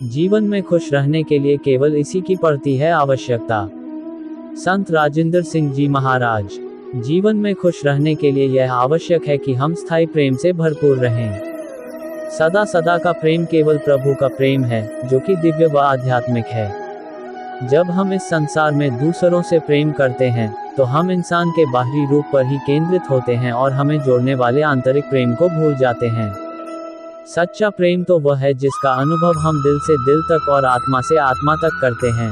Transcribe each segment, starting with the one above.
जीवन में खुश रहने के लिए केवल इसी की पड़ती है आवश्यकता। संत राजिंदर सिंह जी महाराज। जीवन में खुश रहने के लिए यह आवश्यक है कि हम स्थायी प्रेम से भरपूर रहें। सदा सदा का प्रेम केवल प्रभु का प्रेम है, जो कि दिव्य व आध्यात्मिक है। जब हम इस संसार में दूसरों से प्रेम करते हैं, तो हम इंसान के बाहरी रूप पर ही केंद्रित होते हैं और हमें जोड़ने वाले आंतरिक प्रेम को भूल जाते हैं। सच्चा प्रेम तो वह है जिसका अनुभव हम दिल से दिल तक और आत्मा से आत्मा तक करते हैं।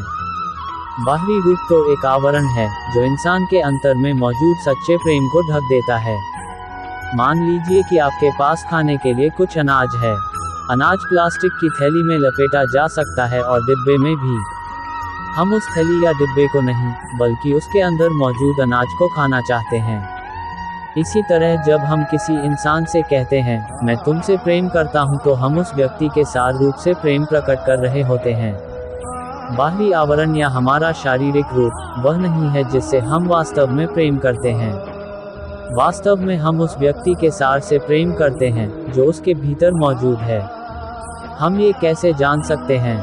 बाहरी रूप तो एक आवरण है, जो इंसान के अंतर में मौजूद सच्चे प्रेम को ढक देता है। मान लीजिए कि आपके पास खाने के लिए कुछ अनाज है। अनाज प्लास्टिक की थैली में लपेटा जा सकता है और डिब्बे में भी। हम उस थैली या डिब्बे को नहीं, बल्कि उसके अंदर मौजूद अनाज को खाना चाहते हैं। इसी तरह जब हम किसी इंसान से कहते हैं, मैं तुमसे प्रेम करता हूं, तो हम उस व्यक्ति के सार रूप से प्रेम प्रकट कर रहे होते हैं। बाहरी आवरण या हमारा शारीरिक रूप वह नहीं है जिससे हम वास्तव में प्रेम करते हैं। वास्तव में हम उस व्यक्ति के सार से प्रेम करते हैं, जो उसके भीतर मौजूद है। हम ये कैसे जान सकते हैं?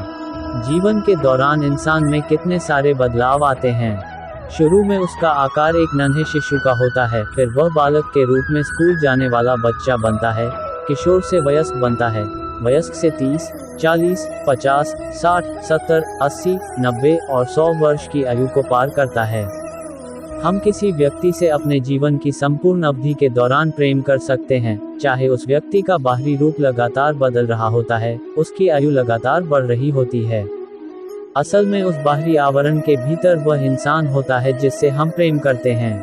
जीवन के दौरान इंसान में कितने सारे बदलाव आते हैं। शुरू में उसका आकार एक नन्हे शिशु का होता है, फिर वह बालक के रूप में स्कूल जाने वाला बच्चा बनता है, किशोर से वयस्क बनता है, वयस्क से 30, 40, 50, 60, 70, 80, 90 और 100 वर्ष की आयु को पार करता है। हम किसी व्यक्ति से अपने जीवन की संपूर्ण अवधि के दौरान प्रेम कर सकते हैं, चाहे उस व्यक्ति का बाहरी रूप लगातार बदल रहा होता है, उसकी आयु लगातार बढ़ रही होती है। असल में उस बाहरी आवरण के भीतर वह इंसान होता है जिससे हम प्रेम करते हैं।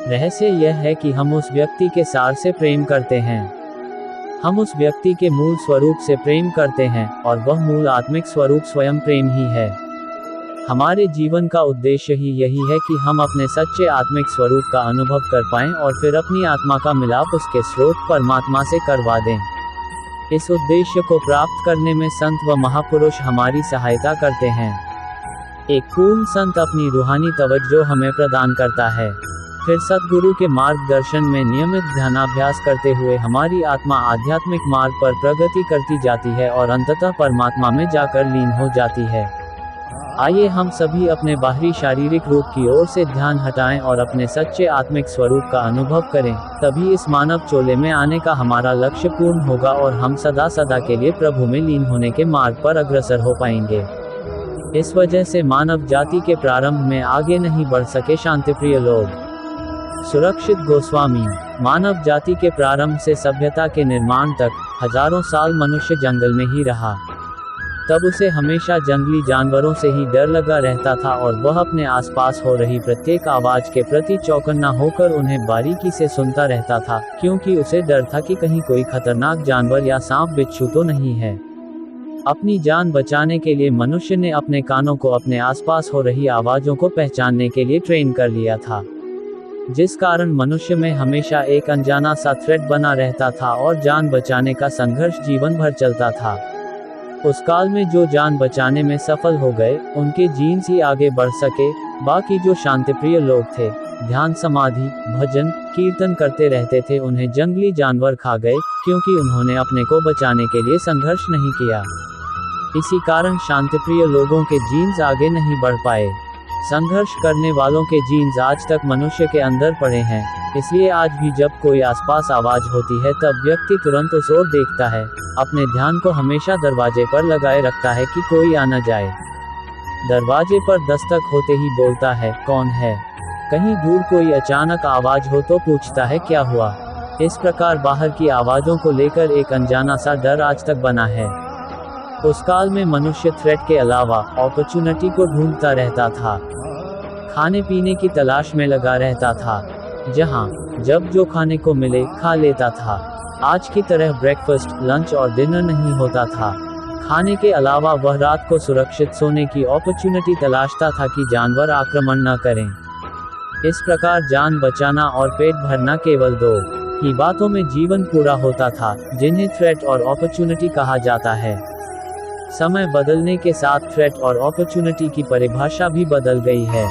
रहस्य यह है कि हम उस व्यक्ति के सार से प्रेम करते हैं। हम उस व्यक्ति के मूल स्वरूप से प्रेम करते हैं, और वह मूल आत्मिक स्वरूप स्वयं प्रेम ही है। हमारे जीवन का उद्देश्य ही यही है कि हम अपने सच्चे आत्मिक स्वरूप का अनुभव कर पाएं और फिर अपनी आत्मा का मिलाप उसके स्रोत परमात्मा से करवा दें। इस उद्देश्य को प्राप्त करने में संत व महापुरुष हमारी सहायता करते हैं। एक पूर्ण संत अपनी रूहानी तवज्जो हमें प्रदान करता है। फिर सद्गुरु के मार्गदर्शन में नियमित ध्यानाभ्यास करते हुए हमारी आत्मा आध्यात्मिक मार्ग पर प्रगति करती जाती है और अंततः परमात्मा में जाकर लीन हो जाती है। आइए हम सभी अपने बाहरी शारीरिक रूप की ओर से ध्यान हटाएं और अपने सच्चे आत्मिक स्वरूप का अनुभव करें। तभी इस मानव चोले में आने का हमारा लक्ष्य पूर्ण होगा और हम सदा सदा के लिए प्रभु में लीन होने के मार्ग पर अग्रसर हो पाएंगे। इस वजह से मानव जाति के प्रारंभ में आगे नहीं बढ़ सके शांतिप्रिय लोग। सुरक्षित गोस्वामी। मानव जाति के प्रारंभ से सभ्यता के निर्माण तक हजारों साल मनुष्य जंगल में ही रहा। तब उसे हमेशा जंगली जानवरों से ही डर लगा रहता था और वह अपने आसपास हो रही प्रत्येक आवाज के प्रति चौकन्ना होकर उन्हें बारीकी से सुनता रहता था, क्योंकि उसे डर था कि कहीं कोई खतरनाक जानवर या सांप बिच्छू तो नहीं है। अपनी जान बचाने के लिए मनुष्य ने अपने कानों को अपने आसपास हो रही आवाजों को पहचानने के लिए ट्रेन कर लिया था, जिस कारण मनुष्य में हमेशा एक अनजाना सा थ्रेट बना रहता था और जान बचाने का संघर्ष जीवन भर चलता था। उस काल में जो जान बचाने में सफल हो गए, उनके जीन्स ही आगे बढ़ सके। बाकी जो शांतिप्रिय लोग थे, ध्यान समाधि भजन कीर्तन करते रहते थे, उन्हें जंगली जानवर खा गए, क्योंकि उन्होंने अपने को बचाने के लिए संघर्ष नहीं किया। इसी कारण शांतिप्रिय लोगों के जीन्स आगे नहीं बढ़ पाए। संघर्ष करने वालों के जीन्स आज तक मनुष्य के अंदर पड़े हैं। इसलिए आज भी जब कोई आसपास आवाज होती है, तब व्यक्ति तुरंत उस ओर देखता है, अपने ध्यान को हमेशा दरवाजे पर लगाए रखता है कि कोई आ न जाए। दरवाजे पर दस्तक होते ही बोलता है, कौन है? कहीं दूर कोई अचानक आवाज हो तो पूछता है, क्या हुआ? इस प्रकार बाहर की आवाजों को लेकर एक अनजाना सा डर आज तक बना है। उस काल में मनुष्य थ्रेट के अलावा अपॉर्चुनिटी को ढूंढता रहता था, खाने पीने की तलाश में लगा रहता था, जहां जब जो खाने को मिले खा लेता था। आज की तरह ब्रेकफास्ट, लंच और डिनर नहीं होता था। खाने के अलावा वह रात को सुरक्षित सोने की अपॉर्चुनिटी तलाशता था कि जानवर आक्रमण न करें। इस प्रकार जान बचाना और पेट भरना केवल दो ही बातों में जीवन पूरा होता था, जिन्हें थ्रेट और अपॉर्चुनिटी कहा जाता है। समय बदलने के साथ थ्रेट और अपॉर्चुनिटी की परिभाषा भी बदल गई है,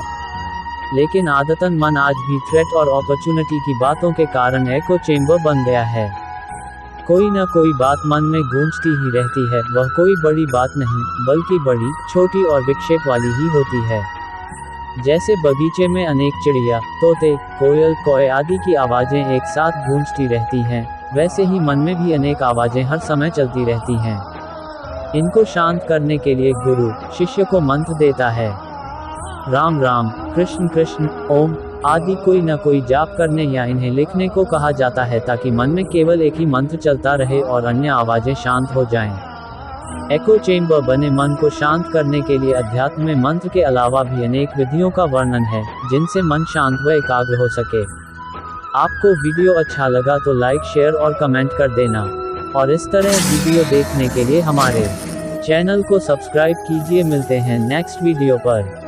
लेकिन आदतन मन आज भी थ्रेट और अपॉर्चुनिटी की बातों के कारण एको चेंबर बन गया है। कोई न कोई बात मन में गूंजती ही रहती है, वह कोई बड़ी बात नहीं, बल्कि बड़ी, छोटी और विक्षेप वाली ही होती है। जैसे बगीचे में अनेक चिड़िया, तोते, कोयल, कौए आदि की आवाजें एक साथ गूंजती रहती हैं, वैसे ही मन में भी अनेक आवाजें हर समय चलती रहती हैं। इनको शांत करने के लिए गुरु शिष्य को मंत्र देता है। राम राम, कृष्ण कृष्ण, ओम आदि कोई न कोई जाप करने या इन्हें लिखने को कहा जाता है, ताकि मन में केवल एक ही मंत्र चलता रहे और अन्य आवाजें शांत हो जाएं। एको चेंबर बने मन को शांत करने के लिए अध्यात्म में मंत्र के अलावा भी अनेक विधियों का वर्णन है, जिनसे मन शांत व एकाग्र हो सके। आपको वीडियो अच्छा लगा तो लाइक, शेयर और कमेंट कर देना, और इस तरह वीडियो देखने के लिए हमारे चैनल को सब्सक्राइब कीजिए। मिलते हैं नेक्स्ट वीडियो पर।